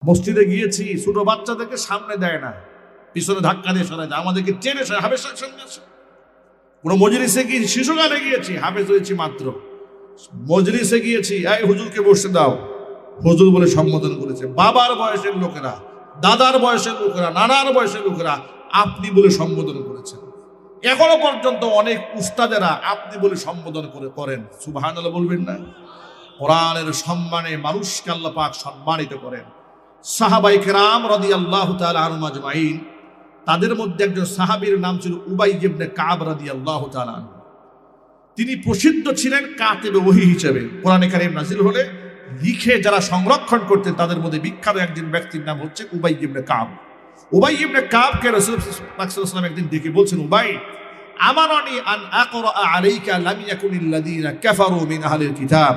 মসজিদে গিয়েছি, ছোট বাচ্চাদেরকে সামনে দেয় না, পিছনে ধাক্কা দিয়ে সরাই দেয়, আমাদেরকে টেনে হাফেজের সঙ্গে আছে। কোনো মজলিসে গিয়ে শিশু গানে গিয়েছি, হাফেজ হয়েছি মাত্র, মজলিসে গিয়েছি, এই হুজুরকে বসে দাও, হুজুর বলে সম্বোধন করেছে। বাবার বয়সের লোকেরা, দাদার বয়সের লোকেরা, নানার বয়সের লোকেরা আপনি বলে সম্বোধন করেছেন। এখনো পর্যন্ত অনেক উস্তাদেরা আপনি বলে সম্বোধন করেন। সুবহানাল্লাহ বলবেন না? কোরআনের সম্মানে মানুষকে আল্লাহ পাক সম্মানিত করেন। সাহাবায়ে কেরাম রাদিয়াল্লাহু তাআলা আনহুম আজমাইন, তাদের মধ্যে একজন সাহাবীর নাম ছিল উবাই ইবনে কাব রাদিয়াল্লাহু তাআলা আনহু। তিনি প্রসিদ্ধ ছিলেন কাতিবে ওহী হিসেবে। কোরআনে কারীম নাজিল হলে লিখে যারা সংরক্ষণ করতেন তাদের মধ্যে বিখ্যাত একজন ব্যক্তির নাম হচ্ছে উবাই ইবনে কাব। উবাই ইবনে কাবকে রাসূল সাল্লাল্লাহু আলাইহি ওয়াসাল্লাম একদিন ডেকে বলছেন, উবাই আমারানি আন আকরা আলাইকা লাম ইয়াকুনিল্লাযীনা কাফারু মিন আহলিল কিতাব,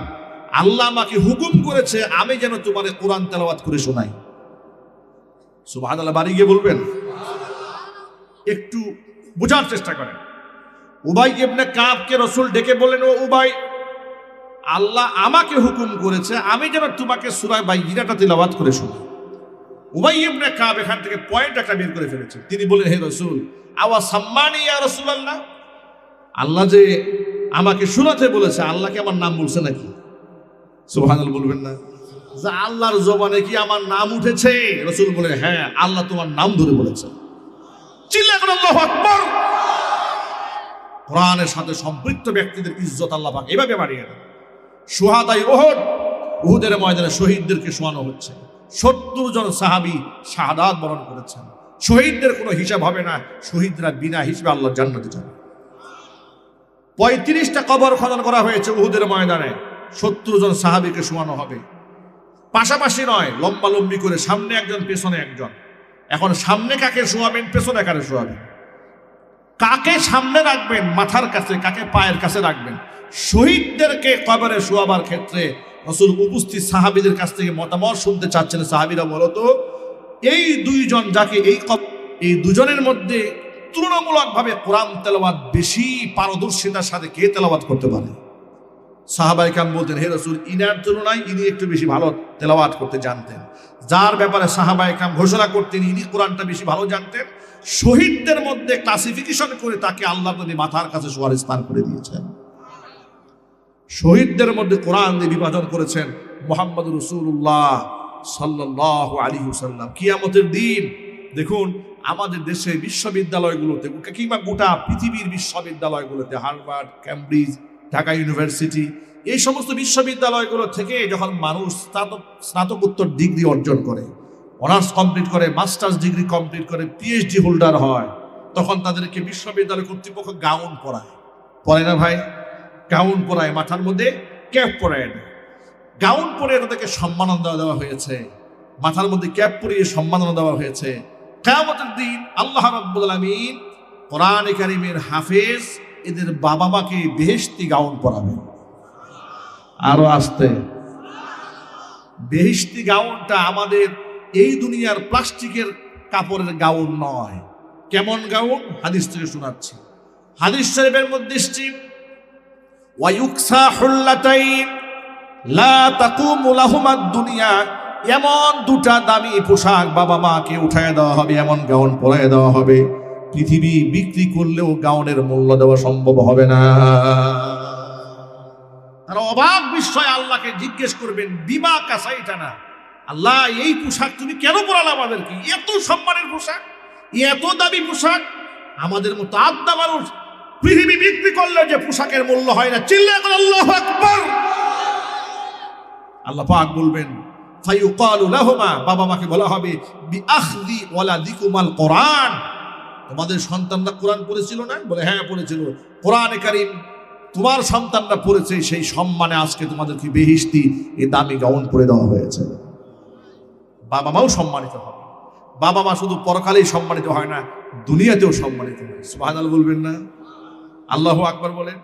আল্লাহ আমাকে হুকুম করেছে আমি যেন তোমার কোরআন তেলাওয়াত করে শোনাই। সুবহানাল্লাহ, বাড়ি গিয়ে বলবেন, একটু বোঝার চেষ্টা করেন। উবাই ইবনে কাবকে রাসূল ডেকে বললেন, ও উবাই, আল্লাহ আমাকে হুকুম করেছে আমি যেন তোমাকে সূরা বাইয়িনাটা তেলাওয়াত করে শোনাই। উবাই ইবনে কাব এখান থেকে পয়েন্ট একটা বের করে ফেলেছেন। তিনি বলেন, হে রাসূল, আওয়া সাম্মানি ইয়া রাসূলুল্লাহ, আল্লাহ যে আমাকে শোনাতে বলেছে, আল্লাহকে আমার নাম বলছে নাকি? সুবহানাল্লাহ বলবেন না? যে আল্লাহর জবানে কি আমার নাম উঠেছে? রাসূল বলে, হ্যাঁ, আল্লাহ তোমার নাম ধরে বলেছে। চিল্লায় বলেন আল্লাহু আকবার। কোরআনের সাথে সম্পৃক্ত ব্যক্তিদের ইজ্জত আল্লাহ পাক এভাবে বাড়িয়ে দেন। শুহাদায়ে উহুদ, উহুদের ময়দানে শহীদদেরকে শোয়ানো হচ্ছে। 70 জন সাহাবী শাহাদাত বরণ করেছেন। শহীদদের কোনো হিসাব হবে না, শহীদরা বিনা হিসেবে আল্লাহর জান্নাতে যাবে। 35টা কবর খনন করা হয়েছে উহুদের ময়দানে, 70 জন সাহাবীকে শোয়ানো হবে। পাশাপাশি নয়, লম্বালম্বি করে, সামনে একজন পেছনে একজন। এখন সামনে কাকে শোয়াবেন, পেছনে কাকে শোয়াবেন? কাকে সামনে রাখবেন মাথার কাছে, কাকে পায়ের কাছে রাখবেন? শহীদদেরকে কবরে শোয়াবার ক্ষেত্রে রাসূল উপস্থিত সাহাবীদের কাছ থেকে মতামত শুনতে চাচ্ছেন। সাহাবীরা বলতো, এই দুইজন যাকে এই দুজনের মধ্যে তুলনামূলকভাবে কোরআন তেলাওয়াত বেশি পারদর্শিতার সাথে কে তেলাওয়াত করতে পারে? সাহাবায়ে কেরাম বলতেন, হে রাসূল, ইনার তুলনায় ইনি একটু বেশি ভালো তেলাওয়াত করতে জানতেন। যার ব্যাপারে সাহাবায়ে কেরাম ঘোষণা করতেন ইনি কোরআনটা বেশি ভালো জানতেন, শহীদদের মধ্যে ক্লাসিফিকেশন করে তাকে আল্লাহ নবী মাথার কাছে শোয়ার স্থান করে দিয়েছেন। শহীদদের মধ্যে কোরআন দিয়ে বিভাজন করেছেন মুহাম্মদুর রাসূলুল্লাহ সাল্লাল্লাহু আলাইহি ওয়াসাল্লাম। কিয়ামতের দিন দেখুন আমাদের দেশে বিশ্ববিদ্যালয়গুলোতে কিংবা গোটা পৃথিবীর বিশ্ববিদ্যালয়গুলোতে, হার্ভার্ড, ক্যামব্রিজ, ঢাকা ইউনিভার্সিটি, এই সমস্ত বিশ্ববিদ্যালয়গুলো থেকে যখন মানুষ স্নাতকোত্তর ডিগ্রি অর্জন করে, অনার্স কমপ্লিট করে, মাস্টার্স ডিগ্রি কমপ্লিট করে, পিএইচডি হোল্ডার হয়, তখন তাদেরকে বিশ্ববিদ্যালয় কর্তৃপক্ষ গাউন পরায়। পরে না ভাই? গাউন পরায়, মাথার মধ্যে ক্যাপ পরায় না। গাউন পরে তাদেরকে সম্মাননা দেওয়া হয়েছে, মাথার মধ্যে ক্যাপ পরিয়ে সম্মাননা দেওয়া হয়েছে। কিয়ামতের দিন আল্লাহ রাব্বুল আলামিন কোরআনে কারীমের হাফেজ এদের বাবা মাকে বেহেশতি গাউন পরাবেন। আরো আসতে, বেহেশতি গাউনটা আমাদের এই দুনিয়ার প্লাস্টিকের কাপড়ের গাউন নয়। কেমন গাউন? হাদিস থেকে শোনাচ্ছি। হাদিস শরীফের মধ্যে এসেছে, ওয়া ইউকসা হুল্লাতাইন লা তাকুমু লাহুমাদ দুনিয়া, এমন দুটা দামি পোশাক বাবা মাকে উঠায় দেওয়া হবে, এমন গাউন পরায় দেওয়া হবে, পৃথিবী বিক্রি করলেও গাউনের মূল্য দেওয়া সম্ভব হবে না। তারা অবাক বিস্ময়ে আল্লাহকে জিজ্ঞেস করবেন, বিমা কাসাইতানা, আল্লাহ এই পোশাক তুমি কেন পরালে আমাদেরকে? এত সম্মানের পোশাক, এত দামি পোশাক, আমাদের মতো আদ্দা মানুষ পৃথিবী বিক্রি করলে যে পোশাকের মূল্য হয় না। চিল্লায় বলেন আল্লাহু আকবার। আল্লাহ পাক বলবেন, ফায়ুকালু লাহুমা, বাবা মাকে বলা হবে, বিআখযি ওয়ালাদিকুমাল কোরআন, তোমাদের সন্তানরা কোরআন পড়েছিল না? বলে হ্যাঁ পড়েছিল। কোরআনে কারীম তোমার সন্তানরা পড়েছে, সেই সম্মানে আজকে তোমাদেরকে বেহেশতি এই দামি গাউন পরে দেওয়া হয়েছে। বাবা মাও সম্মানিত হবে। বাবা মা শুধু পরকালেই সম্মানিত হয় না, দুনিয়াতেও সম্মানিত হয়। সুবহানাল্লাহ বলবেন না? আল্লাহু আকবার বলেন।